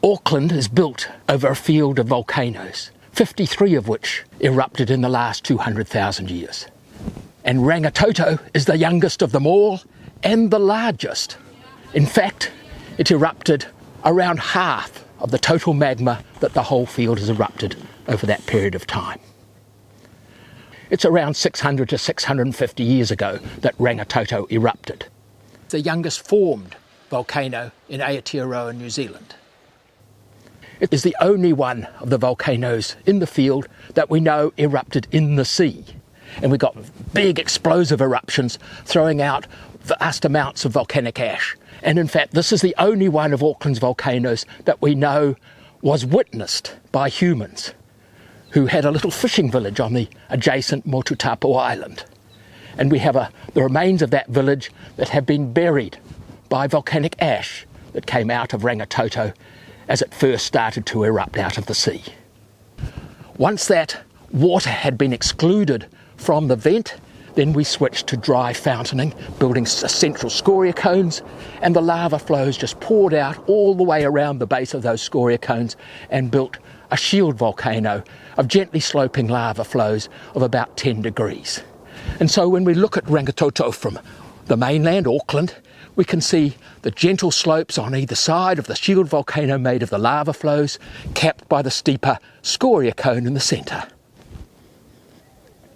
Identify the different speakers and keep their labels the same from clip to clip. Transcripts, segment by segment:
Speaker 1: Auckland is built over a field of volcanoes, 53 of which erupted in the last 200,000 years. And Rangitoto is the youngest of them all and the largest. In fact, it erupted around half of the total magma that the whole field has erupted over that period of time. It's around 600 to 650 years ago that Rangitoto erupted. It's the youngest formed volcano in Aotearoa, New Zealand. It is the only one of the volcanoes in the field that we know erupted in the sea. And we got big explosive eruptions throwing out vast amounts of volcanic ash. And in fact, this is the only one of Auckland's volcanoes that we know was witnessed by humans who had a little fishing village on the adjacent Motutapu Island. And we have the remains of that village that have been buried by volcanic ash that came out of Rangitoto as it first started to erupt out of the sea. Once that water had been excluded from the vent, then we switched to dry fountaining, building central scoria cones, and the lava flows just poured out all the way around the base of those scoria cones and built a shield volcano of gently sloping lava flows of about 10 degrees. And so when we look at Rangitoto from the mainland, Auckland, we can see the gentle slopes on either side of the shield volcano made of the lava flows, capped by the steeper scoria cone in the centre.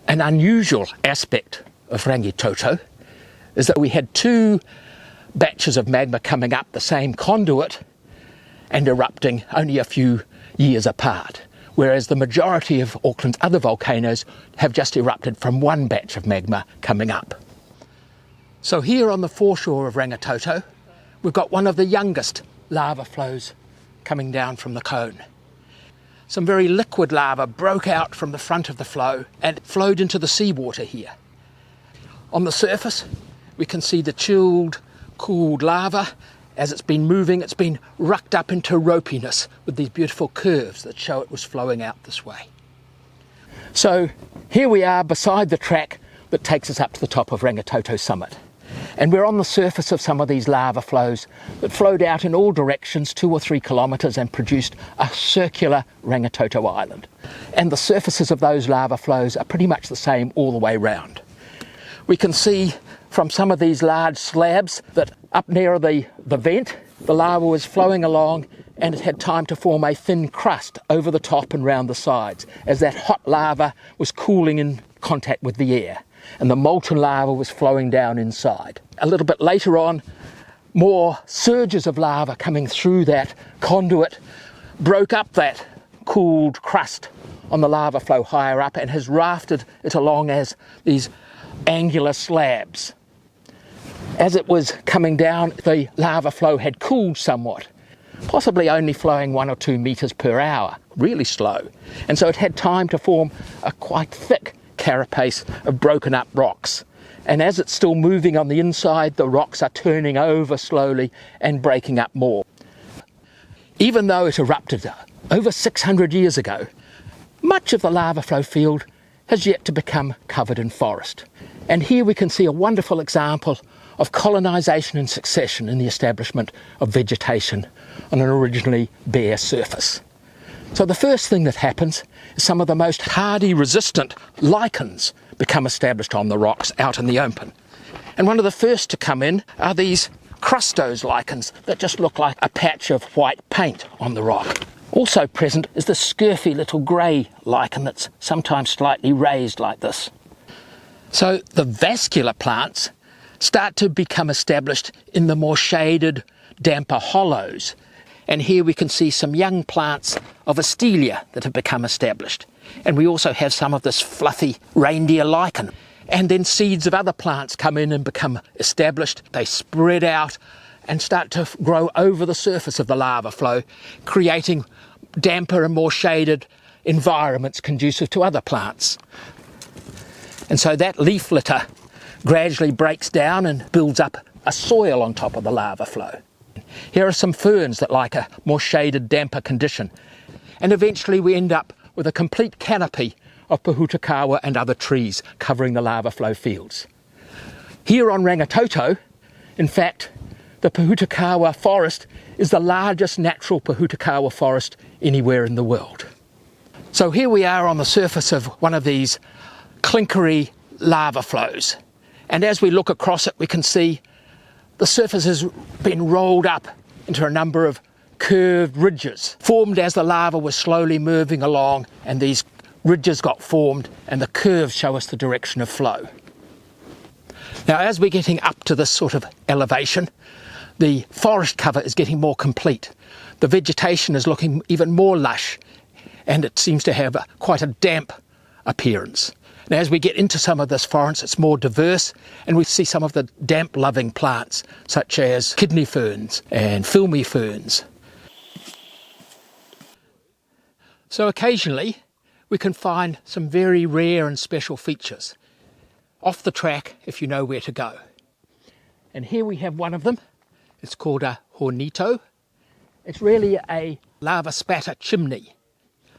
Speaker 1: An unusual aspect of Rangitoto is that we had two batches of magma coming up the same conduit and erupting only a few years apart, whereas the majority of Auckland's other volcanoes have just erupted from one batch of magma coming up. So here on the foreshore of Rangitoto, we've got one of the youngest lava flows coming down from the cone. Some very liquid lava broke out from the front of the flow and flowed into the seawater here. On the surface, we can see the chilled, cooled lava. As it's been moving, it's been rucked up into ropiness with these beautiful curves that show it was flowing out this way. So here we are beside the track that takes us up to the top of Rangitoto summit. And we're on the surface of some of these lava flows that flowed out in all directions 2 or 3 kilometres and produced a circular Rangitoto Island. And the surfaces of those lava flows are pretty much the same all the way round. We can see from some of these large slabs that up near the vent, the lava was flowing along and it had time to form a thin crust over the top and round the sides as that hot lava was cooling in contact with the air. And the molten lava was flowing down inside. A little bit later on, more surges of lava coming through that conduit broke up that cooled crust on the lava flow higher up and has rafted it along as these angular slabs. As it was coming down, the lava flow had cooled somewhat, possibly only flowing 1 or 2 metres per hour, really slow. And so it had time to form a quite thick carapace of broken up rocks. And as it's still moving on the inside, the rocks are turning over slowly and breaking up more. Even though it erupted over 600 years ago, much of the lava flow field has yet to become covered in forest. And here we can see a wonderful example of colonisation and succession in the establishment of vegetation on an originally bare surface. So the first thing that happens is some of the most hardy resistant lichens become established on the rocks out in the open. And one of the first to come in are these crustose lichens that just look like a patch of white paint on the rock. Also present is the scurfy little grey lichen that's sometimes slightly raised like this. So the vascular plants start to become established in the more shaded, damper hollows. And here we can see some young plants of Astelia that have become established. And we also have some of this fluffy reindeer lichen. And then seeds of other plants come in and become established. They spread out and start to grow over the surface of the lava flow, creating damper and more shaded environments conducive to other plants. And so that leaf litter gradually breaks down and builds up a soil on top of the lava flow. Here are some ferns that like a more shaded, damper condition. And eventually we end up with a complete canopy of pohutakawa and other trees covering the lava flow fields. Here on Rangitoto, in fact, the Pohutukawa forest is the largest natural Pohutukawa forest anywhere in the world. So here we are on the surface of one of these clinkery lava flows, and as we look across it we can see the surface has been rolled up into a number of curved ridges formed as the lava was slowly moving along, and these ridges got formed and the curves show us the direction of flow. Now as we're getting up to this sort of elevation, the forest cover is getting more complete. The vegetation is looking even more lush, and it seems to have quite a damp appearance. Now as we get into some of this forest it's more diverse, and we see some of the damp loving plants such as kidney ferns and filmy ferns. So occasionally we can find some very rare and special features off the track if you know where to go. And here we have one of them. It's called a hornito. It's really a lava spatter chimney.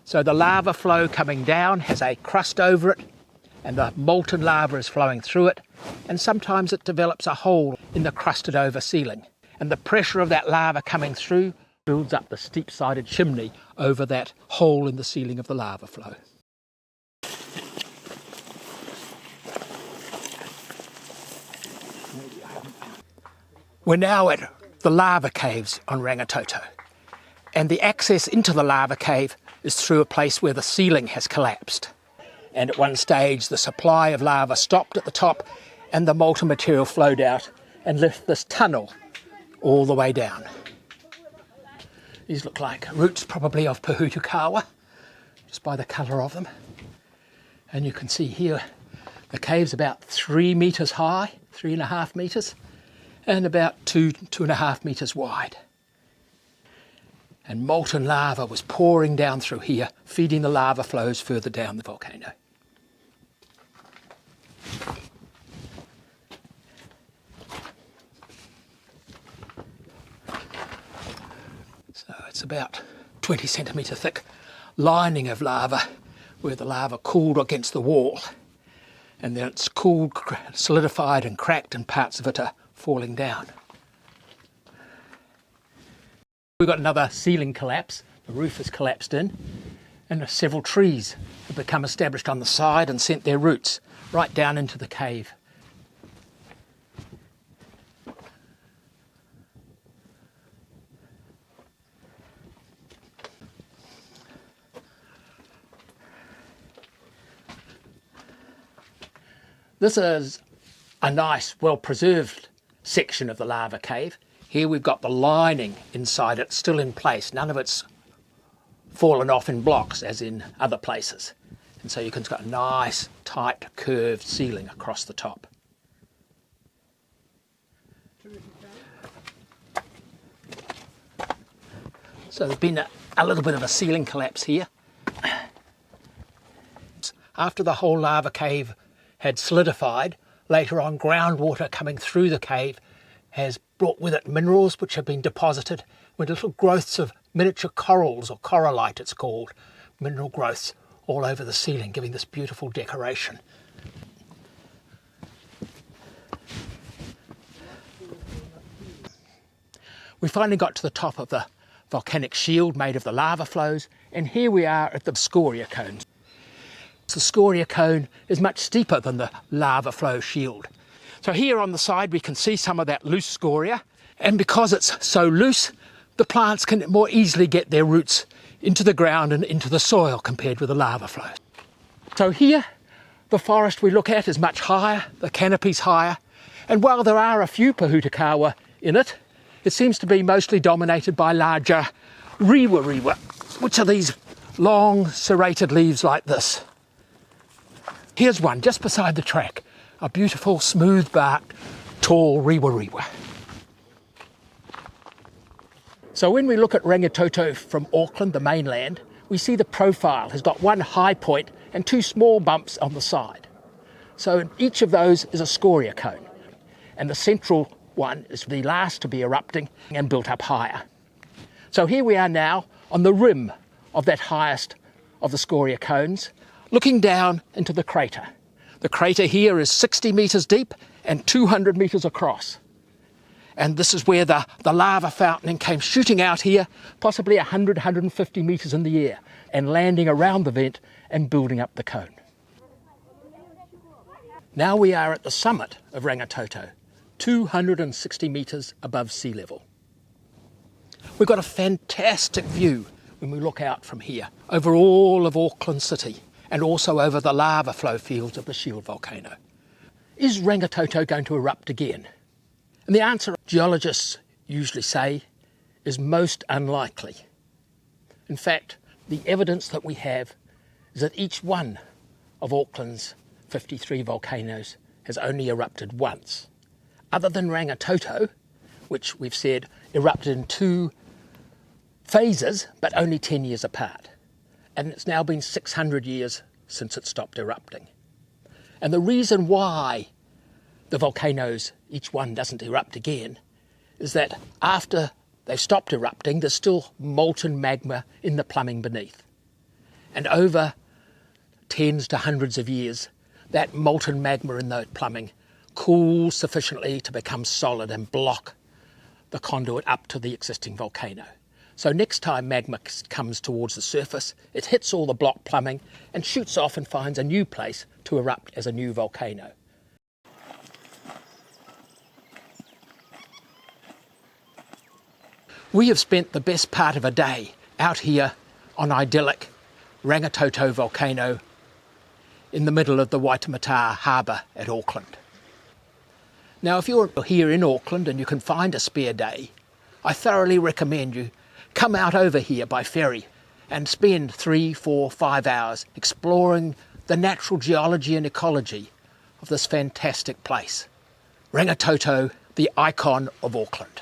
Speaker 1: So the lava flow coming down has a crust over it, and the molten lava is flowing through it, and sometimes it develops a hole in the crusted over ceiling, and the pressure of that lava coming through builds up the steep-sided chimney over that hole in the ceiling of the lava flow. We're now at the lava caves on Rangitoto, and the access into the lava cave is through a place where the ceiling has collapsed. And at one stage the supply of lava stopped at the top and the molten material flowed out and left this tunnel all the way down. These look like roots probably of Pohutukawa, just by the colour of them. And you can see here the cave's about 3 metres high, 3.5 metres, and about 2.5 metres wide. And molten lava was pouring down through here, feeding the lava flows further down the volcano. So it's about 20 centimetre thick lining of lava where the lava cooled against the wall, and then it's cooled, solidified and cracked, and parts of it are falling down. We've got another ceiling collapse. The roof has collapsed in, and several trees have become established on the side and sent their roots right down into the cave. This is a nice, well-preserved section of the lava cave. Here we've got the lining inside it still in place. None of it's fallen off in blocks as in other places. And so you can get a nice, tight, curved ceiling across the top. So there's been a little bit of a ceiling collapse here. After the whole lava cave had solidified, later on groundwater coming through the cave has brought with it minerals which have been deposited with little growths of miniature corals, or corallite it's called, mineral growths all over the ceiling, giving this beautiful decoration. We finally got to the top of the volcanic shield made of the lava flows, and here we are at the scoria cones. The scoria cone is much steeper than the lava flow shield. So here on the side we can see some of that loose scoria, and because it's so loose, the plants can more easily get their roots into the ground and into the soil compared with the lava flow. So here, the forest we look at is much higher, the canopy's higher, and while there are a few Pohutukawa in it, it seems to be mostly dominated by larger rewa, which are these long serrated leaves like this. Here's one just beside the track, a beautiful smooth-barked, tall rewa. So when we look at Rangitoto from Auckland, the mainland, we see the profile has got one high point and two small bumps on the side. So each of those is a scoria cone, and the central one is the last to be erupting and built up higher. So here we are now on the rim of that highest of the scoria cones, looking down into the crater. The crater here is 60 metres deep and 200 metres across. And this is where the lava fountain came shooting out here, possibly 100, 150 metres in the air, and landing around the vent and building up the cone. Now we are at the summit of Rangitoto, 260 metres above sea level. We've got a fantastic view when we look out from here over all of Auckland City and also over the lava flow fields of the Shield volcano. Is Rangitoto going to erupt again? And the answer geologists usually say is most unlikely. In fact, the evidence that we have is that each one of Auckland's 53 volcanoes has only erupted once, other than Rangitoto, which we've said erupted in 2 phases, but only 10 years apart. And it's now been 600 years since it stopped erupting. And the reason why the volcanoes, each one doesn't erupt again, is that after they've stopped erupting, there's still molten magma in the plumbing beneath. And over tens to hundreds of years, that molten magma in the plumbing cools sufficiently to become solid and block the conduit up to the existing volcano. So next time magma comes towards the surface, it hits all the block plumbing and shoots off and finds a new place to erupt as a new volcano. We have spent the best part of a day out here on idyllic Rangitoto volcano in the middle of the Waitemata harbour at Auckland. Now, if you're here in Auckland and you can find a spare day, I thoroughly recommend you come out over here by ferry and spend 3, 4, 5 hours exploring the natural geology and ecology of this fantastic place. Rangitoto, the icon of Auckland.